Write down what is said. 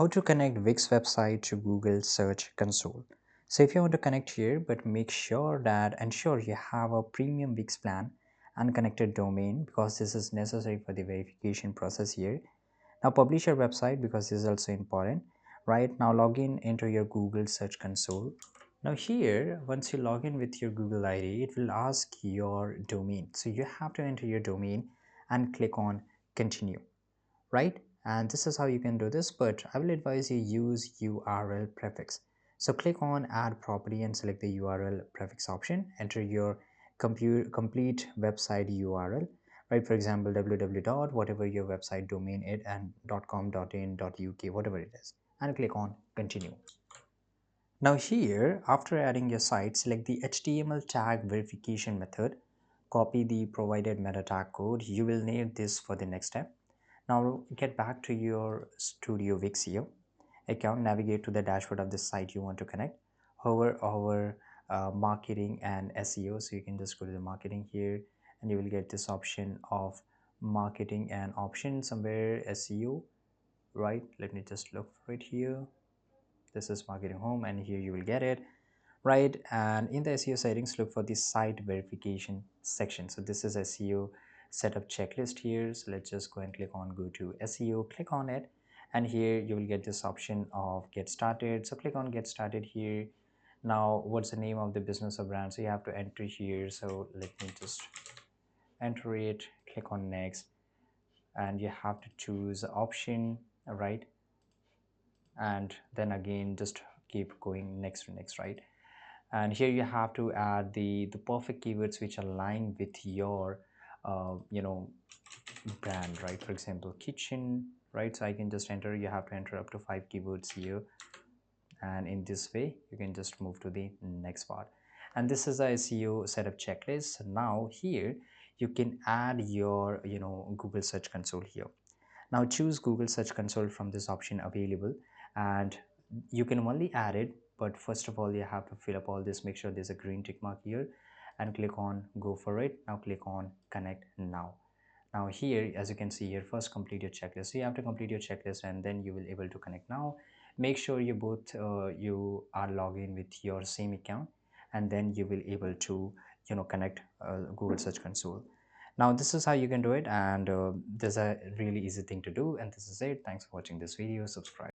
How to connect Wix website to Google Search Console. So if you want to connect here, but make sure that ensure you have a premium Wix plan and connected domain because this is necessary for the verification process here. Now publish your website because this is also important. Right now log in into your Google Search Console. Now here, once you log in with your Google ID, it will ask your domain. So you have to enter your domain and click on continue, right? And this is how you can do this, but I will advise you use URL prefix. So click on add property and select the URL prefix option. Enter your complete website URL, right? For example, www dot whatever your website domain it and .com, .in, .uk, whatever it is, and click on continue. Now here, after adding your site, select the HTML tag verification method, copy the provided meta tag code. You will need this for the next step. Now get back to your Studio Wixio account, navigate to the dashboard of the site you want to connect, hover over marketing and SEO. So you can just go to the marketing here and you will get this option of marketing and option somewhere SEO, right? Let me just look for it here. This is marketing home and here you will get it, right? And in the SEO settings, look for the site verification section. So this is SEO setup checklist here. So let's just go and click on go to SEO, click on it, and here you will get this option of get started. So click on get started here. Now what's the name of the business or brand? So you have to enter here. So let me just enter it, click on next, and you have to choose option, right? And then again just keep going next to next, right? And here you have to add the perfect keywords which align with your brand, right? For example, kitchen, right? So I can just enter, you have to enter up to 5 keywords here, and in this way you can just move to the next part. And this is a SEO setup checklist. Now here you can add your Google Search Console here. Now choose Google Search Console from this option available, and you can only add it, but first of all you have to fill up all this. Make sure there's a green tick mark here and click on go for it. Now click on connect now. Now here, as you can see here, first complete your checklist. So you have to complete your checklist and then you will able to connect now. Make sure you both you are logged in with your same account, and then you will able to connect Google Search Console. Now this is how you can do it, and this is a really easy thing to do, and this is it. Thanks for watching this video. Subscribe.